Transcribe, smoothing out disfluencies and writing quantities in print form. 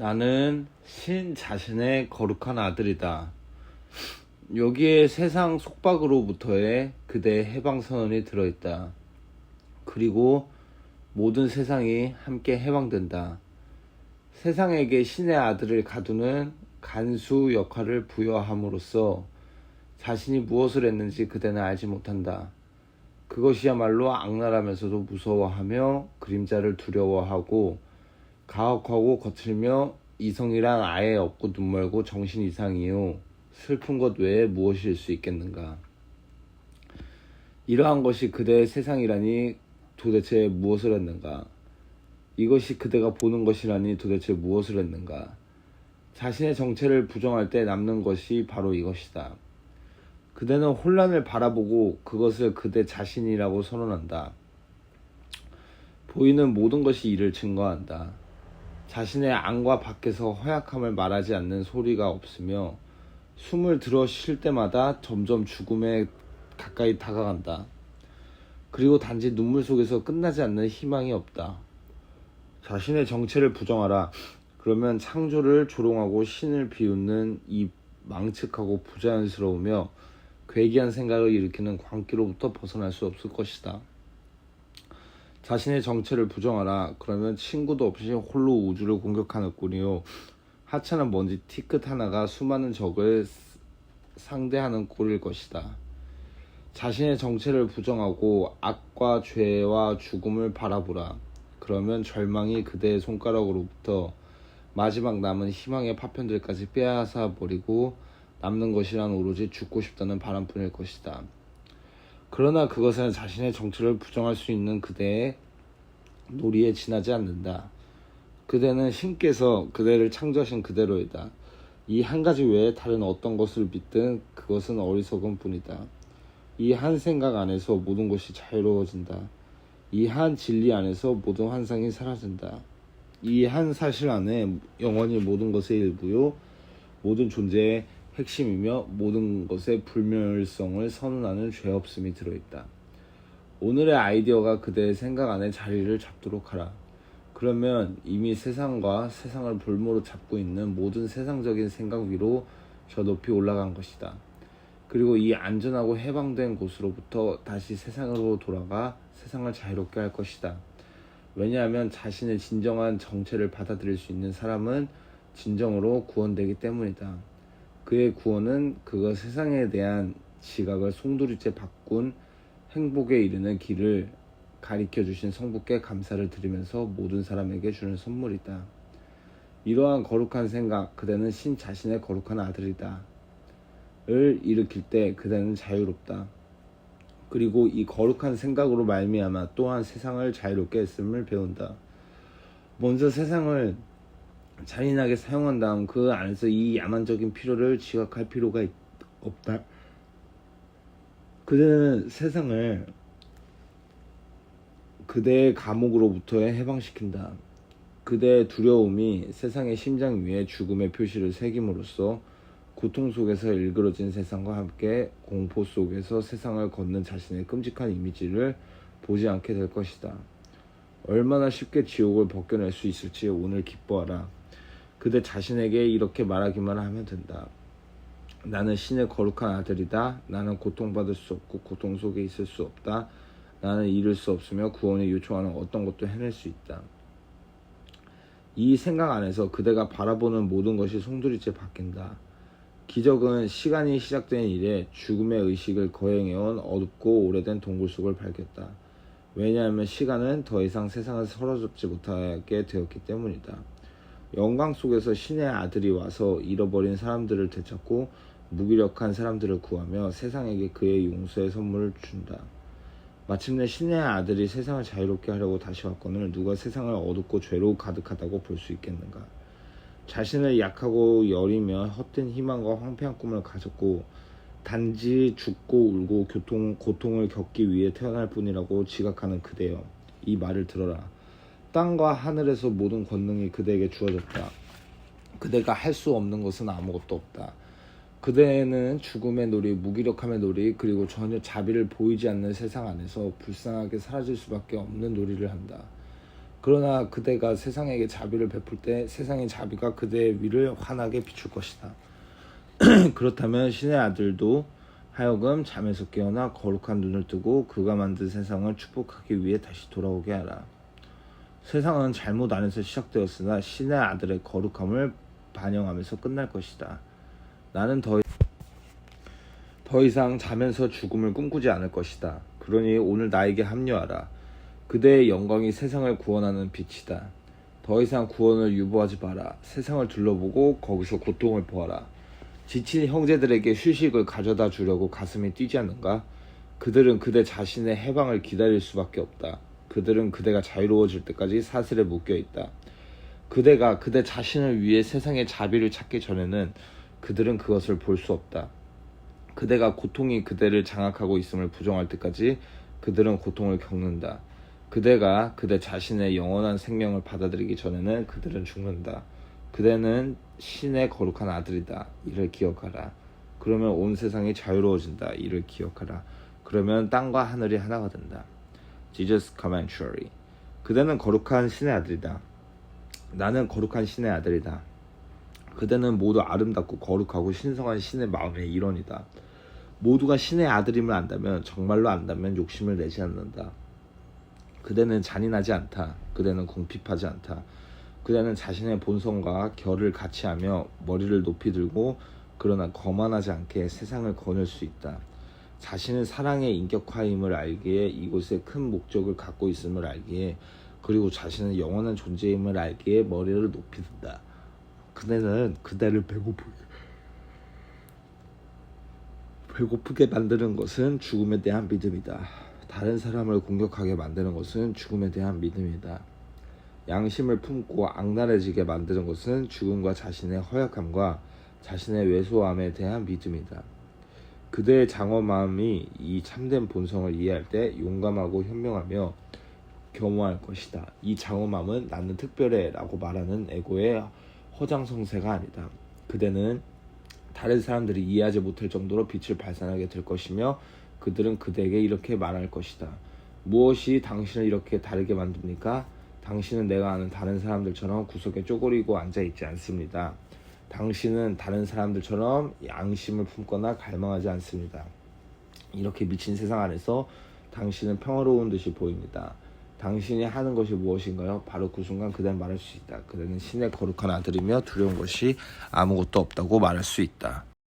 나는 신 자신의 거룩한 아들이다. 여기에 세상 속박으로부터의 그대의 해방선언이 들어있다. 그리고 모든 세상이 함께 해방된다. 세상에게 신의 아들을 가두는 간수 역할을 부여함으로써 자신이 무엇을 했는지 그대는 알지 못한다. 그것이야말로 악랄하면서도 무서워하며 그림자를 두려워하고 가혹하고 거칠며 이성이란 아예 없고 눈멀고 정신 이상이요 슬픈 것 외에 무엇일 수 있겠는가. 이러한 것이 그대의 세상이라니 도대체 무엇을 했는가. 이것이 그대가 보는 것이라니 도대체 무엇을 했는가. 자신의 정체를 부정할 때 남는 것이 바로 이것이다. 그대는 혼란을 바라보고 그것을 그대 자신이라고 선언한다. 보이는 모든 것이 이를 증거한다. 자신의 안과 밖에서 허약함을 말하지 않는 소리가 없으며 숨을 들어 쉴 때마다 점점 죽음에 가까이 다가간다. 그리고 단지 눈물 속에서 끝나지 않는 희망이 없다. 자신의 정체를 부정하라. 그러면 창조를 조롱하고 신을 비웃는 이 망측하고 부자연스러우며 괴기한 생각을 일으키는 광기로부터 벗어날 수 없을 것이다. 자신의 정체를 부정하라. 그러면 친구도 없이 홀로 우주를 공격하는 꼴이요 하찮은 먼지 티끝 하나가 수많은 적을 상대하는 꼴일 것이다. 자신의 정체를 부정하고 악과 죄와 죽음을 바라보라. 그러면 절망이 그대의 손가락으로부터 마지막 남은 희망의 파편들까지 빼앗아 버리고 남는 것이란 오로지 죽고 싶다는 바람뿐일 것이다. 그러나 그것은 자신의 정체를 부정할 수 있는 그대의 놀이에 지나지 않는다. 그대는 신께서 그대를 창조하신 그대로이다. 이 한 가지 외에 다른 어떤 것을 믿든 그것은 어리석은 뿐이다. 이 한 생각 안에서 모든 것이 자유로워진다. 이 한 진리 안에서 모든 환상이 사라진다. 이 한 사실 안에 영원히 모든 것의 일부요 모든 존재의 핵심이며 모든 것의 불멸성을 선언하는 죄 없음이 들어있다. 오늘의 아이디어가 그대의 생각 안에 자리를 잡도록 하라. 그러면 이미 세상과 세상을 볼모로 잡고 있는 모든 세상적인 생각 위로 저 높이 올라간 것이다. 그리고 이 안전하고 해방된 곳으로부터 다시 세상으로 돌아가 세상을 자유롭게 할 것이다. 왜냐하면 자신의 진정한 정체를 받아들일 수 있는 사람은 진정으로 구원되기 때문이다. 그의 구원은 그가 세상에 대한 지각을 송두리째 바꾼 행복에 이르는 길을 가리켜 주신 성부께 감사를 드리면서 모든 사람에게 주는 선물이다. 이러한 거룩한 생각, 그대는 신 자신의 거룩한 아들이다 를 일으킬 때 그대는 자유롭다. 그리고 이 거룩한 생각으로 말미암아 또한 세상을 자유롭게 했음을 배운다. 먼저 세상을 잔인하게 사용한 다음 그 안에서 이 야만적인 필요를 지각할 필요가 없다. 그대는 세상을 그대의 감옥으로부터의 해방시킨다. 그대의 두려움이 세상의 심장 위에 죽음의 표시를 새김으로써 고통 속에서 일그러진 세상과 함께 공포 속에서 세상을 걷는 자신의 끔찍한 이미지를 보지 않게 될 것이다. 얼마나 쉽게 지옥을 벗겨낼 수 있을지 오늘 기뻐하라. 그대 자신에게 이렇게 말하기만 하면 된다. 나는 신의 거룩한 아들이다. 나는 고통받을 수 없고 고통 속에 있을 수 없다. 나는 잃을 수 없으며 구원을 요청하는 어떤 것도 해낼 수 있다. 이 생각 안에서 그대가 바라보는 모든 것이 송두리째 바뀐다. 기적은 시간이 시작된 이래 죽음의 의식을 거행해온 어둡고 오래된 동굴 속을 밝혔다. 왜냐하면 시간은 더 이상 세상을 사로잡지 못하게 되었기 때문이다. 영광 속에서 신의 아들이 와서 잃어버린 사람들을 되찾고 무기력한 사람들을 구하며 세상에게 그의 용서의 선물을 준다. 마침내 신의 아들이 세상을 자유롭게 하려고 다시 왔거늘 누가 세상을 어둡고 죄로 가득하다고 볼 수 있겠는가. 자신을 약하고 여리며 헛된 희망과 황폐한 꿈을 가졌고 단지 죽고 울고 고통을 겪기 위해 태어날 뿐이라고 지각하는 그대여, 이 말을 들어라. 땅과 하늘에서 모든 권능이 그대에게 주어졌다. 그대가 할 수 없는 것은 아무것도 없다. 그대는 죽음의 놀이, 무기력함의 놀이, 그리고 전혀 자비를 보이지 않는 세상 안에서 불쌍하게 사라질 수밖에 없는 놀이를 한다. 그러나 그대가 세상에게 자비를 베풀 때 세상의 자비가 그대의 위를 환하게 비출 것이다. 그렇다면 신의 아들도 하여금 잠에서 깨어나 거룩한 눈을 뜨고 그가 만든 세상을 축복하기 위해 다시 돌아오게 하라. 세상은 잘못 안에서 시작되었으나 신의 아들의 거룩함을 반영하면서 끝날 것이다. 나는 더 이상 자면서 죽음을 꿈꾸지 않을 것이다. 그러니 오늘 나에게 합류하라. 그대의 영광이 세상을 구원하는 빛이다. 더 이상 구원을 유보하지 마라. 세상을 둘러보고 거기서 고통을 보아라. 지친 형제들에게 휴식을 가져다 주려고 가슴이 뛰지 않는가? 그들은 그대 자신의 해방을 기다릴 수밖에 없다. 그들은 그대가 자유로워질 때까지 사슬에 묶여 있다. 그대가 그대 자신을 위해 세상의 자비를 찾기 전에는 그들은 그것을 볼 수 없다. 그대가 고통이 그대를 장악하고 있음을 부정할 때까지 그들은 고통을 겪는다. 그대가 그대 자신의 영원한 생명을 받아들이기 전에는 그들은 죽는다. 그대는 신의 거룩한 아들이다. 이를 기억하라. 그러면 온 세상이 자유로워진다. 이를 기억하라. 그러면 땅과 하늘이 하나가 된다. Jesus Commentary. 그대는 거룩한 신의 아들이다. 나는 거룩한 신의 아들이다. 그대는 모두 아름답고 거룩하고 신성한 신의 마음의 일원이다. 모두가 신의 아들임을 안다면, 정말로 안다면 욕심을 내지 않는다. 그대는 잔인하지 않다. 그대는 궁핍하지 않다. 그대는 자신의 본성과 결을 같이하며 머리를 높이 들고 그러나 거만하지 않게 세상을 거닐 수 있다. 자신은 사랑의 인격화임을 알기에, 이곳에 큰 목적을 갖고 있음을 알기에, 그리고 자신은 영원한 존재임을 알기에 머리를 높이 든다. 그대는 그대를 배고프게 만드는 것은 죽음에 대한 믿음이다. 다른 사람을 공격하게 만드는 것은 죽음에 대한 믿음이다. 양심을 품고 악랄해지게 만드는 것은 죽음과 자신의 허약함과 자신의 왜소함에 대한 믿음이다. 그대의 장어 마음이 이 참된 본성을 이해할 때 용감하고 현명하며 겸허할 것이다. 이 장어 마음은 나는 특별해 라고 말하는 에고의 허장성세가 아니다. 그대는 다른 사람들이 이해하지 못할 정도로 빛을 발산하게 될 것이며 그들은 그대에게 이렇게 말할 것이다. 무엇이 당신을 이렇게 다르게 만듭니까? 당신은 내가 아는 다른 사람들처럼 구석에 쪼그리고 앉아있지 않습니다. 당신은 다른 사람들처럼 양심을 품거나 갈망하지 않습니다. 이렇게 미친 세상 안에서 당신은 평화로운 듯이 보입니다. 당신이 하는 것이 무엇인가요? 바로 그 순간 그대는 말할 수 있다. 그대는 신의 거룩한 아들이며 두려운 것이 아무것도 없다고 말할 수 있다.